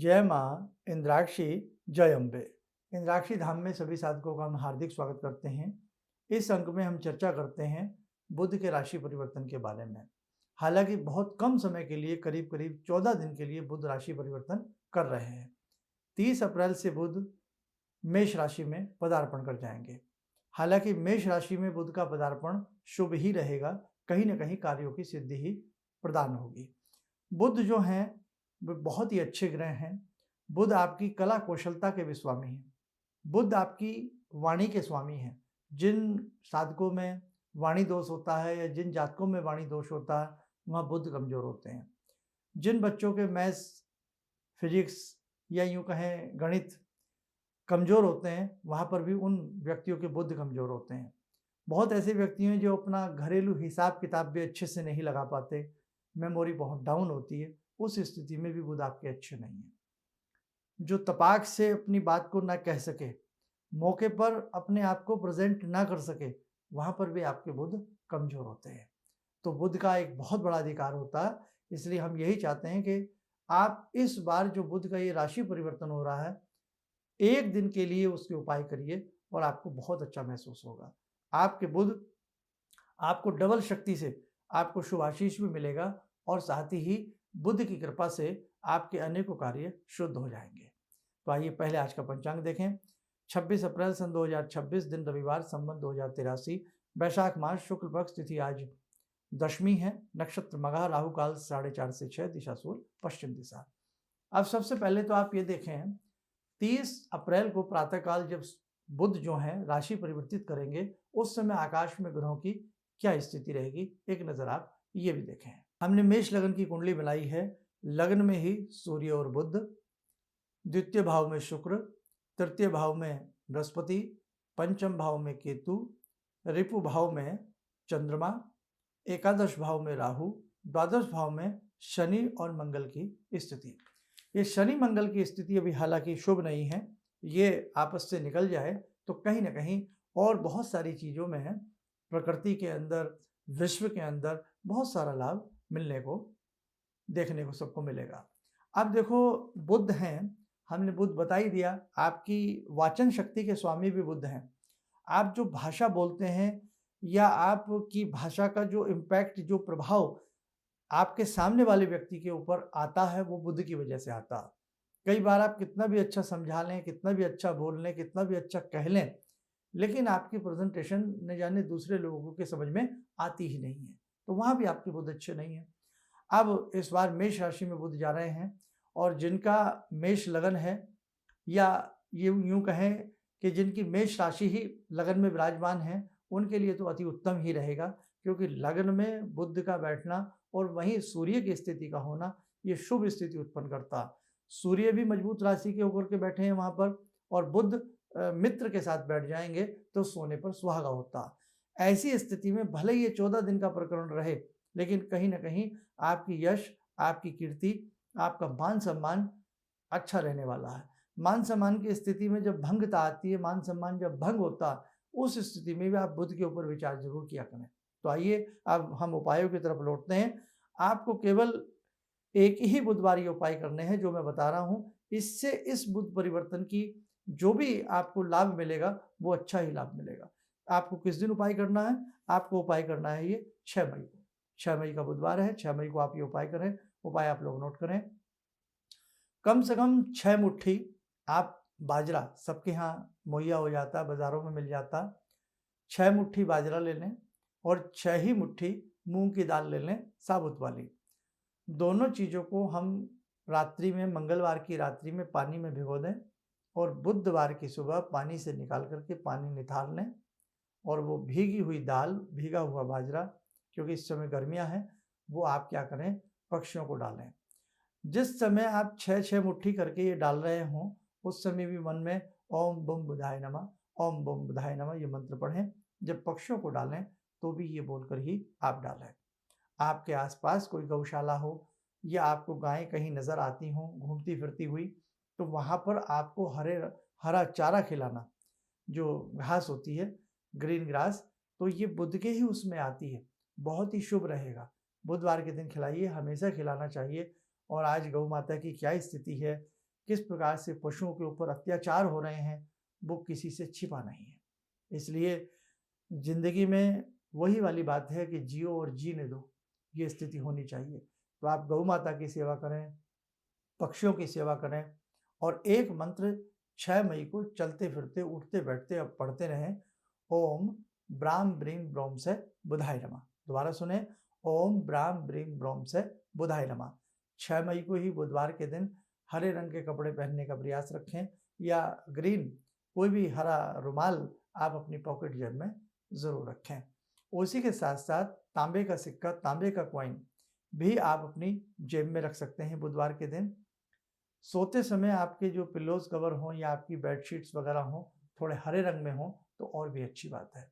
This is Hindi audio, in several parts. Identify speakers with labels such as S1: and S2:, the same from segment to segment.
S1: जय माँ इंद्राक्षी जय अम्बे। इंद्राक्षी धाम में सभी साधकों का हम हार्दिक स्वागत करते हैं। इस अंक में हम चर्चा करते हैं बुध के राशि परिवर्तन के बारे में। हालांकि बहुत कम समय के लिए करीब करीब 14 दिन के लिए बुध राशि परिवर्तन कर रहे हैं। 30 अप्रैल से बुध मेष राशि में पदार्पण कर जाएंगे। हालांकि मेष राशि में बुध का पदार्पण शुभ ही रहेगा, कहीं ना कहीं कार्यों की सिद्धि ही प्रदान होगी। बुध जो हैं वो बहुत ही अच्छे ग्रह हैं। बुध आपकी कला कौशलता के भी स्वामी हैं। बुध आपकी वाणी के स्वामी हैं। जिन साधकों में वाणी दोष होता है या जिन जातकों में वाणी दोष होता है वहाँ बुध कमजोर होते हैं। जिन बच्चों के मैथ्स, फिजिक्स या यूँ कहें गणित कमजोर होते हैं वहाँ पर भी उन व्यक्तियों के बुध कमजोर होते हैं। बहुत ऐसे व्यक्ति हैं जो अपना घरेलू हिसाब किताब भी अच्छे से नहीं लगा पाते, मेमोरी बहुत डाउन होती है, उस स्थिति में भी बुध आपके अच्छे नहीं हैं। जो तपाक से अपनी बात को ना कह सके, मौके पर अपने आप को प्रेजेंट ना कर सके, वहाँ पर भी आपके बुध कमजोर होते हैं। तो बुध का एक बहुत बड़ा अधिकार होता है, इसलिए हम यही चाहते हैं कि आप इस बार जो बुध का ये राशि परिवर्तन हो रहा है, एक दिन के लिए उसके उपाय करिए और आपको बहुत अच्छा महसूस होगा। आपके बुध आपको डबल शक्ति से आपको शुभाशीष भी मिलेगा और साथ ही बुध की कृपा से आपके अनेकों कार्य शुद्ध हो जाएंगे। तो आइए पहले आज का पंचांग देखें। 26 अप्रैल सन 2026 दिन रविवार, संवत 2083, वैशाख मास, शुक्ल पक्ष, तिथि आज दशमी है, नक्षत्र मघा, राहु काल 4:30 से 6, दिशा सूर्य पश्चिम दिशा। अब सबसे पहले तो आप ये देखें 30 अप्रैल को प्रातःकाल जब बुध जो है राशि परिवर्तित करेंगे उस समय आकाश में ग्रहों की क्या स्थिति रहेगी, एक नजर आप ये भी देखें। हमने मेष लग्न की कुंडली बनाई है। लग्न में ही सूर्य और बुध, द्वितीय भाव में शुक्र, तृतीय भाव में बृहस्पति, पंचम भाव में केतु, रिपु भाव में चंद्रमा, एकादश भाव में राहु, द्वादश भाव में शनि और मंगल की स्थिति। ये शनि मंगल की स्थिति अभी हालांकि शुभ नहीं है, ये आपस से निकल जाए तो कहीं ना कहीं और बहुत सारी चीज़ों में है, प्रकृति के अंदर, विश्व के अंदर बहुत सारा लाभ मिलने को, देखने को सबको मिलेगा। अब देखो बुध हैं, हमने बुध बता ही दिया, आपकी वाचन शक्ति के स्वामी भी बुध हैं। आप जो भाषा बोलते हैं या आपकी भाषा का जो इम्पैक्ट, जो प्रभाव आपके सामने वाले व्यक्ति के ऊपर आता है वो बुध की वजह से आता है। कई बार आप कितना भी अच्छा समझा लें, कितना भी अच्छा बोल लें, कितना भी अच्छा कह लें, लेकिन आपकी प्रेजेंटेशन न जाने दूसरे लोगों के समझ में आती ही नहीं है, तो वहाँ भी आपके बुध अच्छे नहीं है। अब इस बार मेष राशि में बुध जा रहे हैं और जिनका मेष लगन है या ये यूँ कहें कि जिनकी मेष राशि ही लगन में विराजमान है, उनके लिए तो अति उत्तम ही रहेगा, क्योंकि लगन में बुध का बैठना और वहीं सूर्य की स्थिति का होना ये शुभ स्थिति उत्पन्न करता। सूर्य भी मजबूत राशि के होकर के बैठे हैं वहाँ पर और बुध मित्र के साथ बैठ जाएंगे तो सोने पर सुहागा होता। ऐसी स्थिति में भले ये 14 दिन का प्रकरण रहे, लेकिन कहीं ना कहीं आपकी यश, आपकी कीर्ति, आपका मान सम्मान अच्छा रहने वाला है। मान सम्मान की स्थिति में जब भंगता आती है, मान सम्मान जब भंग होता, उस स्थिति में भी आप बुध के ऊपर विचार जरूर किया करें। तो आइए अब हम उपायों की तरफ लौटते हैं। आपको केवल एक ही बुधवार ये उपाय करने हैं जो मैं बता रहा हूँ। इससे इस बुध परिवर्तन की जो भी आपको लाभ मिलेगा वो अच्छा ही लाभ मिलेगा। आपको किस दिन उपाय करना है? आपको उपाय करना है ये 6 मई को। 6 मई का बुधवार है, 6 मई को आप ये उपाय करें। उपाय आप लोग नोट करें। कम से कम 6 मुट्ठी आप बाजरा, सबके यहाँ मुहैया हो जाता है, बाजारों में मिल जाता, 6 मुट्ठी बाजरा ले लें और 6 ही मुट्ठी मूंग की दाल ले लें, साबुत वाली। दोनों चीज़ों को हम रात्रि में, मंगलवार की रात्रि में पानी में भिगो दें और बुधवार की सुबह पानी से निकाल करके पानी निथार लें और वो भीगी हुई दाल, भीगा हुआ बाजरा, क्योंकि इस समय गर्मियाँ हैं, वो आप क्या करें, पक्षियों को डालें। जिस समय आप 6-6 मुट्ठी करके ये डाल रहे हों उस समय भी मन में ओम बम बुधाय नमः, ओम बम बुधाय नमः ये मंत्र पढ़ें। जब पक्षियों को डालें तो भी ये बोलकर ही आप डालें। आपके आसपास कोई गौशाला हो या आपको गायें कहीं नज़र आती हों घूमती फिरती हुई, तो वहाँ पर आपको हरा चारा खिलाना, जो घास होती है, ग्रीन ग्रास, तो ये बुध के ही उसमें आती है, बहुत ही शुभ रहेगा। बुधवार के दिन खिलाइए, हमेशा खिलाना चाहिए। और आज गौ माता की क्या स्थिति है, किस प्रकार से पशुओं के ऊपर अत्याचार हो रहे हैं, वो किसी से छिपा नहीं है। इसलिए जिंदगी में वही वाली बात है कि जियो और जीने दो, ये स्थिति होनी चाहिए। तो आप गौ माता की सेवा करें, पक्षियों की सेवा करें और एक मंत्र 6 मई को चलते फिरते उठते बैठते अब पढ़ते रहें, ओम ब्राम ब्रीम ब्रोम से बुधाय नमः। दोबारा सुने, ओम ब्राम ब्रीम ब्रोम से बुधाय नमः। 6 मई को ही बुधवार के दिन हरे रंग के कपड़े पहनने का प्रयास रखें या ग्रीन कोई भी हरा रुमाल आप अपनी पॉकेट जेब में ज़रूर रखें। उसी के साथ साथ तांबे का सिक्का, तांबे का कॉइन भी आप अपनी जेब में रख सकते हैं बुधवार के दिन। सोते समय आपके जो पिल्लोज कवर हों या आपकी बेडशीट्स वगैरह हों थोड़े हरे रंग में हों तो और भी अच्छी बात है।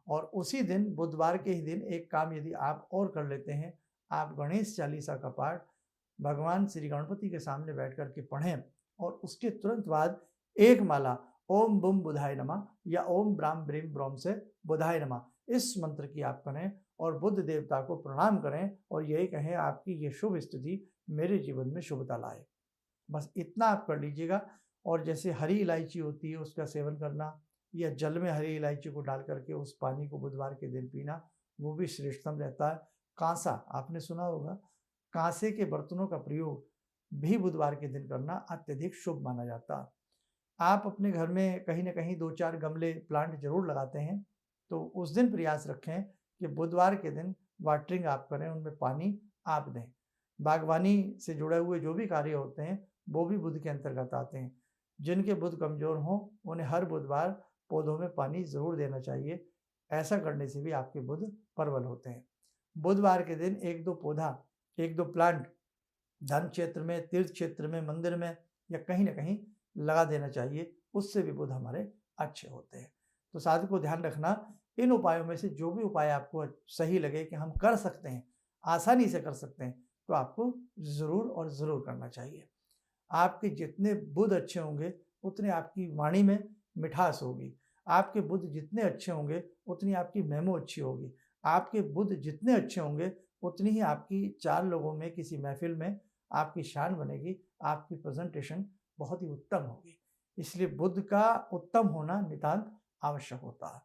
S1: और उसी दिन बुधवार के ही दिन एक काम यदि आप और कर लेते हैं, आप गणेश चालीसा का पाठ भगवान श्री गणपति के सामने बैठ कर के पढ़ें और उसके तुरंत बाद एक माला ओम बुम बुधाय नमः या ओम ब्राम ब्रीम ब्रोम से बुधाय नमः इस मंत्र की आप करें और बुद्ध देवता को प्रणाम करें और यही कहें आपकी ये शुभ स्थिति मेरे जीवन में शुभता लाए। बस इतना आप कर लीजिएगा। और जैसे हरी इलायची होती है उसका सेवन करना या जल में हरी इलायची को डाल करके उस पानी को बुधवार के दिन पीना, वो भी श्रेष्ठतम रहता है। कांसा आपने सुना होगा, कांसे के बर्तनों का प्रयोग भी बुधवार के दिन करना अत्यधिक शुभ माना जाता है। आप अपने घर में कहीं ना कहीं 2-4 गमले प्लांट जरूर लगाते हैं, तो उस दिन प्रयास रखें कि बुधवार के दिन वाटरिंग आप करें, उनमें पानी आप दें। बागवानी से जुड़े हुए जो भी कार्य होते हैं वो भी बुध के अंतर्गत आते हैं। जिनके बुध कमजोर हों उन्हें हर बुधवार पौधों में पानी जरूर देना चाहिए। ऐसा करने से भी आपके बुध प्रबल होते हैं। बुधवार के दिन 1-2 पौधा, 1-2 प्लांट धन क्षेत्र में, तीर्थ क्षेत्र में, मंदिर में या कहीं ना कहीं लगा देना चाहिए, उससे भी बुध हमारे अच्छे होते हैं। तो साधक को ध्यान रखना, इन उपायों में से जो भी उपाय आपको सही लगे कि हम कर सकते हैं, आसानी से कर सकते हैं, तो आपको ज़रूर और ज़रूर करना चाहिए। आपके जितने बुध अच्छे होंगे उतने आपकी वाणी में मिठास होगी। आपके बुध जितने अच्छे होंगे उतनी आपकी मेमो अच्छी होगी। आपके बुध जितने अच्छे होंगे उतनी ही आपकी 4 लोगों में किसी महफिल में आपकी शान बनेगी, आपकी प्रेजेंटेशन बहुत ही उत्तम होगी। इसलिए बुध का उत्तम होना नितांत आवश्यक होता है।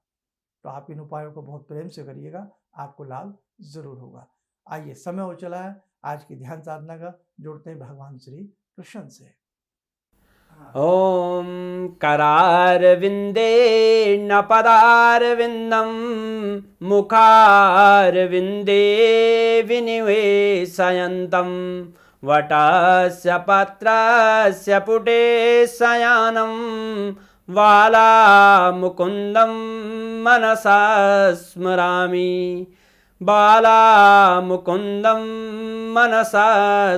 S1: तो आप इन उपायों को बहुत प्रेम से करिएगा, आपको लाभ जरूर होगा। आइए, समय हो चला है आज की ध्यान साधना का, जुड़ते हैं भगवान श्री कृष्ण से।
S2: ओम करारविंदे न पदारविंदम मुखारविंदे विनिवेशयन्तं वटस्य पत्रस्य पुटे शयानं बालामुकुन्दं मनसा स्मरामि बालामुकुन्दं मनसा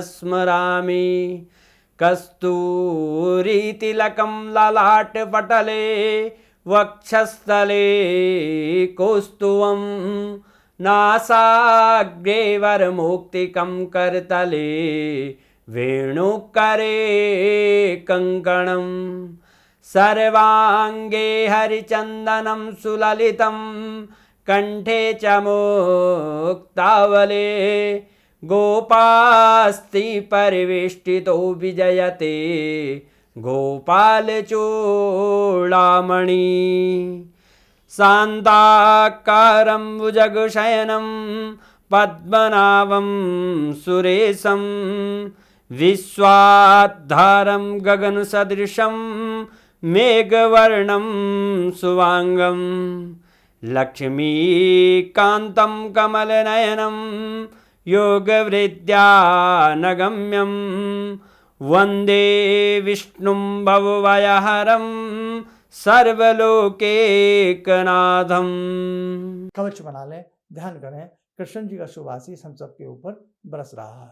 S2: स्मरामि कस्तूरीतिलकं ललाटपटले वक्षस्थले कौस्तुभं नासाग्रे वरमौक्तिकं करतले वेणुकरे कङ्कणं सर्वाङ्गे हरिचन्दनं सुललितं कंठे च मुक्तावले गोपास्ति परिवेष्टितो विजयते गोपालचूडामणि शान्ताकारं भुजगशयनं पद्मनाभं सुरेशं विश्वाधारं गगनसदृशं मेघवर्णं शुभांगं लक्ष्मीकान्तं कमलनयनं योगवृद्ध्यानगम्यं वन्दे विष्णुं भवभयहरं सर्वलोकैकनाथं।
S1: कवच बना लें, ध्यान करें, कृष्ण जी का शुभ आशीष हम सबके ऊपर बरस रहा है।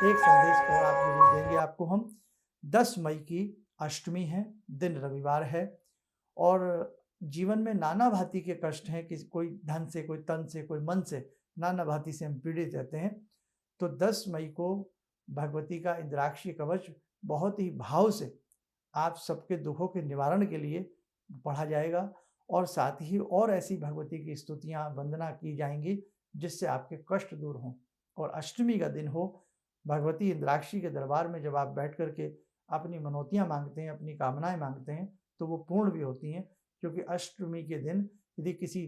S1: एक संदेश और आप जरूर देंगे आपको हम। 10 मई की अष्टमी है, दिन रविवार है और जीवन में नाना भांति के कष्ट हैं कि कोई धन से, कोई तन से, कोई मन से, नाना भांति से हम पीड़ित रहते हैं। तो 10 मई को भगवती का इंद्राक्षी कवच बहुत ही भाव से आप सबके दुखों के निवारण के लिए पढ़ा जाएगा और साथ ही और ऐसी भगवती की स्तुतियाँ वंदना की जाएंगी जिससे आपके कष्ट दूर हों। और अष्टमी का दिन हो, भगवती इंद्राक्षी के दरबार में जब आप बैठ कर के अपनी मनौतियाँ मांगते हैं, अपनी कामनाएं मांगते हैं तो वो पूर्ण भी होती हैं, क्योंकि अष्टमी के दिन यदि किसी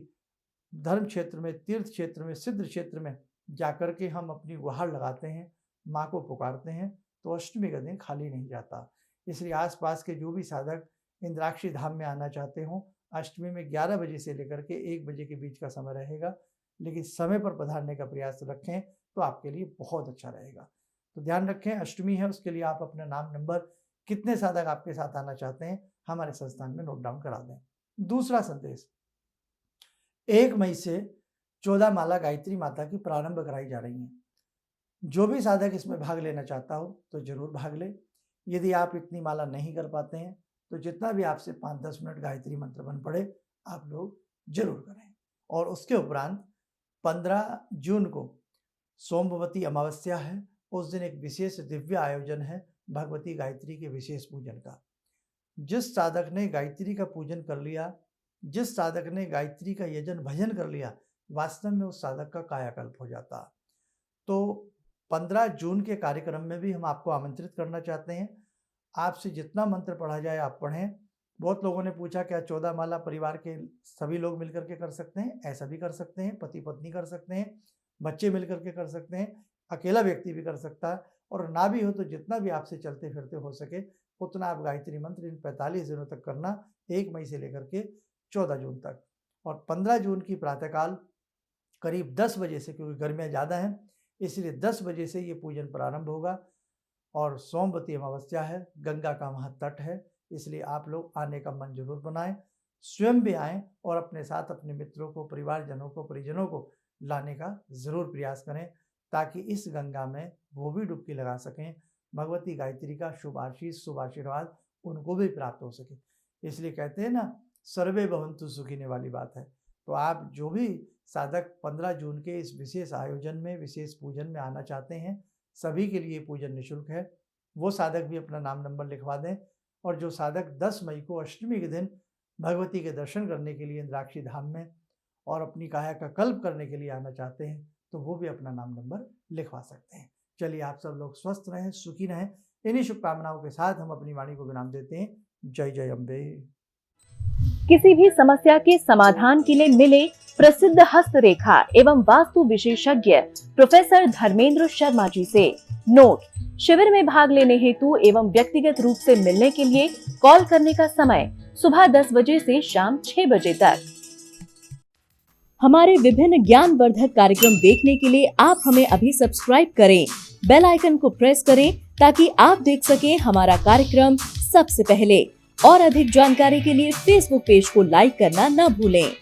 S1: धर्म क्षेत्र में, तीर्थ क्षेत्र में, सिद्ध क्षेत्र में जाकर के हम अपनी गुहार लगाते हैं, माँ को पुकारते हैं, तो अष्टमी का दिन खाली नहीं जाता। इसलिए आसपास के जो भी साधक इंद्राक्षी धाम में आना चाहते हों, अष्टमी में 11 बजे से लेकर के 1 बजे के बीच का समय रहेगा, लेकिन समय पर पधारने का प्रयास रखें तो आपके लिए बहुत अच्छा रहेगा। तो ध्यान रखें, अष्टमी है, उसके लिए आप अपना नाम, नंबर, कितने साधक आपके साथ आना चाहते हैं हमारे संस्थान में नोट डाउन करा दें। दूसरा संदेश, 1 मई से 14 माला गायत्री माता की प्रारंभ कराई जा रही है। जो भी साधक इसमें भाग लेना चाहता हो तो जरूर भाग ले। यदि आप इतनी माला नहीं कर पाते हैं तो जितना भी आपसे 5-10 मिनट गायत्री मंत्र बन पड़े आप लोग जरूर करें। और उसके उपरांत 15 जून को सोमवती अमावस्या है, उस दिन एक विशेष दिव्य आयोजन है भगवती गायत्री के विशेष पूजन का। जिस साधक ने गायत्री का पूजन कर लिया, जिस साधक ने गायत्री का यजन भजन कर लिया, वास्तव में उस साधक का कायाकल्प हो जाता। तो 15 जून के कार्यक्रम में भी हम आपको आमंत्रित करना चाहते हैं। आपसे जितना मंत्र पढ़ा जाए आप पढ़ें। बहुत लोगों ने पूछा क्या 14 माला परिवार के सभी लोग मिलकर के कर सकते हैं? ऐसा भी कर सकते हैं, पति पत्नी कर सकते हैं, बच्चे मिलकर के कर सकते हैं, अकेला व्यक्ति भी कर सकता है, और ना भी हो तो जितना भी आपसे चलते फिरते हो सके उतना आप गायत्री मंत्र इन 45 दिनों तक करना, 1 मई से लेकर के 14 जून तक। और 15 जून की प्रातःकाल करीब 10 बजे से, क्योंकि गर्मियाँ ज़्यादा हैं इसलिए 10 बजे से ये पूजन प्रारंभ होगा। और सोमवती अमावस्या है, गंगा का वहाँ तट है, इसलिए आप लोग आने का मन जरूर बनाएं, स्वयं भी आएँ और अपने साथ अपने मित्रों को, परिवारजनों को, परिजनों को लाने का ज़रूर प्रयास करें, ताकि इस गंगा में वो भी डुबकी लगा सकें, भगवती गायत्री का शुभ आशीष, शुभ आशीर्वाद उनको भी प्राप्त हो सके। इसलिए कहते हैं ना, सर्वे भवन्तु सुखिने वाली बात है। तो आप जो भी साधक 15 जून के इस विशेष आयोजन में, विशेष पूजन में आना चाहते हैं, सभी के लिए पूजन निःशुल्क है। वो साधक भी अपना नाम, नंबर लिखवा दें। और जो साधक 10 मई को अष्टमी के दिन भगवती के दर्शन करने के लिए इंद्राक्षी धाम में और अपनी काया का कल्प करने के लिए आना चाहते हैं तो वो भी अपना नाम, नंबर लिखवा सकते हैं। चलिए, आप सब लोग स्वस्थ रहें, सुखी रहें। इन्हीं शुभकामनाओं के साथ हम अपनी वाणी को विराम देते हैं। जय जय अम्बे।
S3: किसी भी समस्या के समाधान के लिए मिले प्रसिद्ध हस्तरेखा एवं वास्तु विशेषज्ञ प्रोफेसर धर्मेंद्र शर्मा जी से। नोट: शिविर में भाग लेने हेतु एवं व्यक्तिगत रूप से मिलने के लिए कॉल करने का समय सुबह 10 बजे से शाम 6 बजे तक। हमारे विभिन्न ज्ञानवर्धक कार्यक्रम देखने के लिए आप हमें अभी सब्सक्राइब करें, बेल आइकन को प्रेस करें ताकि आप देख सकें हमारा कार्यक्रम सबसे पहले। और अधिक जानकारी के लिए फेसबुक पेज को लाइक करना न भूलें।